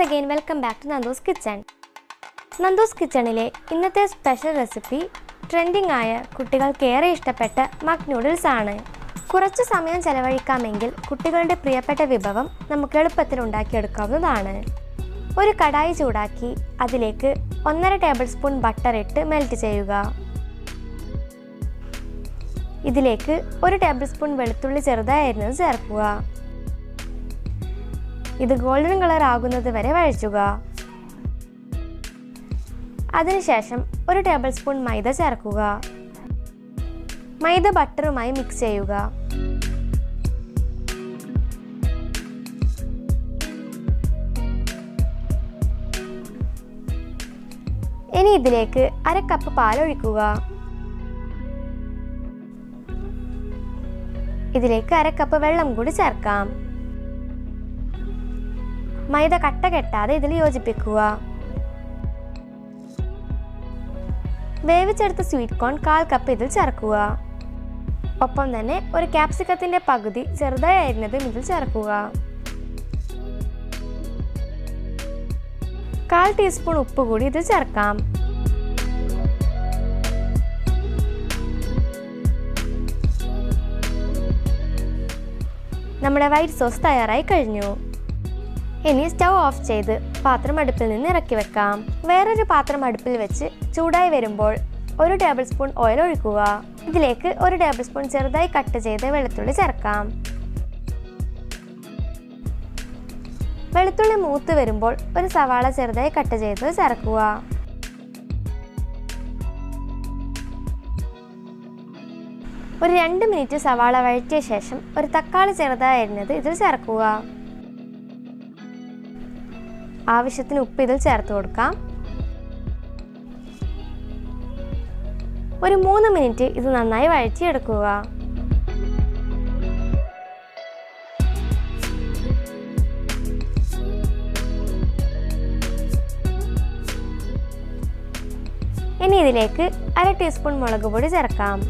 Once again, welcome back to Nandus Kitchen. Nandus Kitchenile ഇന്നത്തെ special recipe trending ആയ കുട്ടികൾക്ക് ഏറെ ഇഷ്ടപ്പെട്ട മഗ് നൂഡിൽസ് ആണ്. കുറച്ച് സമയം ചെലവഴിക്കാമെങ്കിൽ കുട്ടികളുടെ പ്രിയപ്പെട്ട വിഭവം നമുക്ക് എളുപ്പത്തിൽ ഉണ്ടാക്കിയെടുക്കാവുന്നതാണ്. ഒരു കടായി ചൂടാക്കി അതിലേക്ക് 1.5 ടേബിൾ സ്പൂൺ ബട്ടർ ഇട്ട് മെൽറ്റ് ചെയ്യുക. ഇതിലേക്ക് 1 ടേബിൾ സ്പൂൺ വെളുത്തുള്ളി ചെറുതായി അരിഞ്ഞത് ചേർക്കുക. ഇത് ഗോൾഡൻ കളർ ആകുന്നത് വരെ വഴറ്റുക. അതിനുശേഷം 1 ടേബിൾ സ്പൂൺ മൈദ ചേർക്കുക. മൈദ ബട്ടറുമായി മിക്സ് ചെയ്യുക. ഇനി ഇതിലേക്ക് 1/2 കപ്പ് പാൽ ഒഴിക്കുക. ഇതിലേക്ക് 1/2 കപ്പ് വെള്ളം കൂടി ചേർക്കാം. മൈദ കട്ട കെട്ടാതെ ഇതിൽ യോജിപ്പിക്കുക. വേവിച്ചെടുത്ത സ്വീറ്റ് കോൺ 1/4 കപ്പ് ഇതിൽ ചേർക്കുക. ഒപ്പം തന്നെ ഒരു ക്യാപ്സിക്കത്തിന്റെ പകുതി ചെറുതായി അരിഞ്ഞതും ഇതിൽ ചേർക്കുക. 1/4 ടീസ്പൂൺ ഉപ്പ് കൂടി ഇതിൽ ചേർക്കാം. നമ്മുടെ വൈറ്റ് സോസ് തയ്യാറായി കഴിഞ്ഞു. ഇനി സ്റ്റൗ ഓഫ് ചെയ്ത് പാത്രം അടുപ്പിൽ നിന്ന് ഇറക്കി വെക്കാം. വേറൊരു പാത്രം അടുപ്പിൽ വെച്ച് ചൂടായി വരുമ്പോൾ 1 ടേബിൾ സ്പൂൺ ഓയിൽ ഒഴിക്കുക. ഇതിലേക്ക് 1 ടേബിൾ സ്പൂൺ ചെറുതായി കട്ട് ചെയ്ത് വെളുത്തുള്ളി ചേർക്കാം. വെളുത്തുള്ളി മൂത്ത് വരുമ്പോൾ ഒരു സവാള ചെറുതായി കട്ട് ചെയ്ത് ചേർക്കുക. ഒരു 2 മിനിറ്റ് സവാള വഴറ്റിയ ശേഷം ഒരു തക്കാളി ചെറുതായി അരിഞ്ഞത് ഇതിൽ ചേർക്കുക. ആവശ്യത്തിന് ഉപ്പ് ഇതിൽ ചേർത്ത് കൊടുക്കാം. ഒരു 3 മിനിറ്റ് ഇത് നന്നായി വഴറ്റിയെടുക്കുക. ഇനി ഇതിലേക്ക് 1/2 ടീസ്പൂൺ മുളക് പൊടി ചേർക്കാം.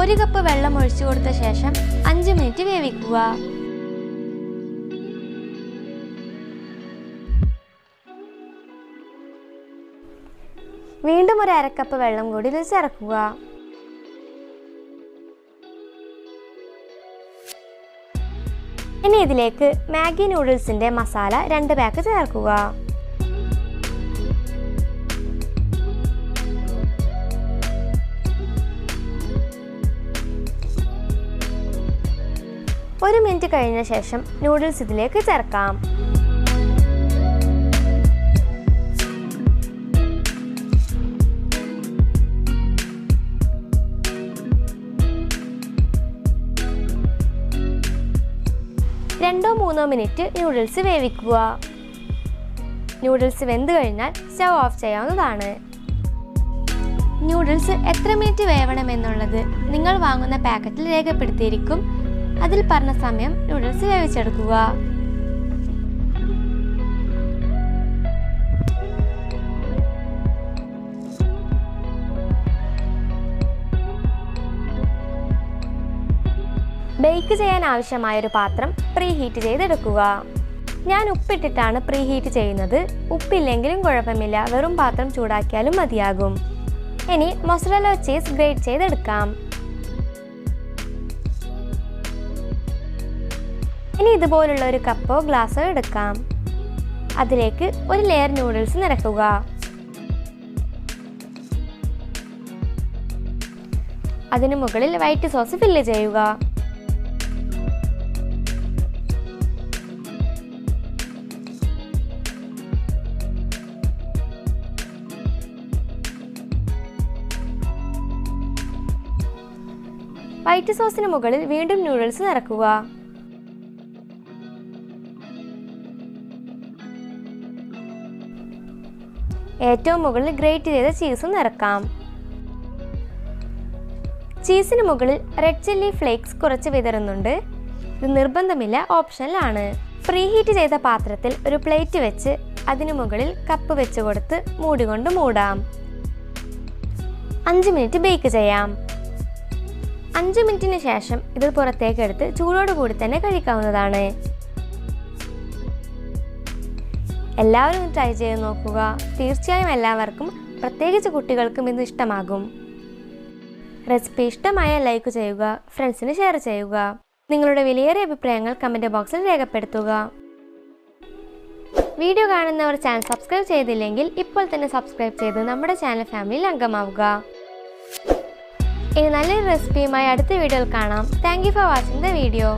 ഒരു കപ്പ് വെള്ളം ഒഴിച്ചു കൊടുത്ത ശേഷം 5 മിനിറ്റ് വേവിക്കുക. വീണ്ടും ഒരു 1/2 കപ്പ് വെള്ളം കൂടി ഇതിൽ ചേർക്കുക. ഇനി ഇതിലേക്ക് മാഗി നൂഡിൽസിന്റെ മസാല 2 പാക്ക് ചേർക്കുക. ഒരു മിനിറ്റ് കഴിഞ്ഞ ശേഷം നൂഡിൽസ് ഇതിലേക്ക് ചേർക്കാം. രണ്ടോ 3 മിനിറ്റ് നൂഡിൽസ് വേവിക്കുക. നൂഡിൽസ് വെന്ത് കഴിഞ്ഞാൽ സ്റ്റൗ ഓഫ് ചെയ്യാവുന്നതാണ്. നൂഡിൽസ് എത്ര മിനിറ്റ് വേവണമെന്നുള്ളത് നിങ്ങൾ വാങ്ങുന്ന പാക്കറ്റിൽ രേഖപ്പെടുത്തിയിരിക്കും. അതിൽ പറഞ്ഞ സമയം നൂഡിൽസ് വേവിച്ചെടുക്കുക. ബേക്ക് ചെയ്യാൻ ആവശ്യമായൊരു പാത്രം പ്രീ ഹീറ്റ് ചെയ്തെടുക്കുക. ഞാൻ ഉപ്പിട്ടിട്ടാണ് പ്രീ ഹീറ്റ് ചെയ്യുന്നത്. ഉപ്പില്ലെങ്കിലും കുഴപ്പമില്ല, വെറും പാത്രം ചൂടാക്കിയാലും മതിയാകും. ഇനി മൊസറല്ല ചീസ് ഗ്രേറ്റ് ചെയ്തെടുക്കാം. ഇനി ഇതുപോലുള്ള ഒരു കപ്പോ ഗ്ലാസ്സോ എടുക്കാം. അതിലേക്ക് ഒരു ലെയർ നൂഡിൽസ് നിറയ്ക്കുക. അതിനു മുകളിൽ വൈറ്റ് സോസ് ഫില്ല് ചെയ്യുക. വൈറ്റ് സോസിന് മുകളിൽ വീണ്ടും നൂഡിൽസ് നിറയ്ക്കുക. ഏറ്റവും മുകളിൽ ഗ്രേറ്റ് ചെയ്ത ചീസും നിറക്കാം. ചീസിന് മുകളിൽ റെഡ് ചില്ലി ഫ്ലേക്സ് കുറച്ച് വിതറുന്നുണ്ട്. ഇത് നിർബന്ധമില്ല, ഓപ്ഷനിലാണ്. പ്രീ ഹീറ്റ് ചെയ്ത പാത്രത്തിൽ ഒരു പ്ലേറ്റ് വെച്ച് അതിനു മുകളിൽ കപ്പ് വെച്ച് കൊടുത്ത് മൂടി കൊണ്ട് മൂടാം. 5 മിനിറ്റ് ബേക്ക് ചെയ്യാം. 5 മിനിറ്റിന് ശേഷം ഇത് പുറത്തേക്ക് എടുത്ത് ചൂടോടുകൂടി തന്നെ കഴിക്കാവുന്നതാണ്. എല്ലാവരും ഇത് ട്രൈ ചെയ്ത് നോക്കുക. തീർച്ചയായും എല്ലാവർക്കും, പ്രത്യേകിച്ച് കുട്ടികൾക്കും ഇത് ഇഷ്ടമാകും. റെസിപ്പി ഇഷ്ടമായ ലൈക്ക് ചെയ്യുക, ഫ്രണ്ട്സിന് ഷെയർ ചെയ്യുക. നിങ്ങളുടെ വിലയേറിയ അഭിപ്രായങ്ങൾ കമൻറ്റ് ബോക്സിൽ രേഖപ്പെടുത്തുക. വീഡിയോ കാണുന്നവർ ചാനൽ സബ്സ്ക്രൈബ് ചെയ്തില്ലെങ്കിൽ ഇപ്പോൾ തന്നെ സബ്സ്ക്രൈബ് ചെയ്ത് നമ്മുടെ ചാനൽ ഫാമിലിയിൽ അംഗമാവുക. ഇനി നല്ലൊരു റെസിപ്പിയുമായി അടുത്ത വീഡിയോയിൽ കാണാം. Thank you for watching the video.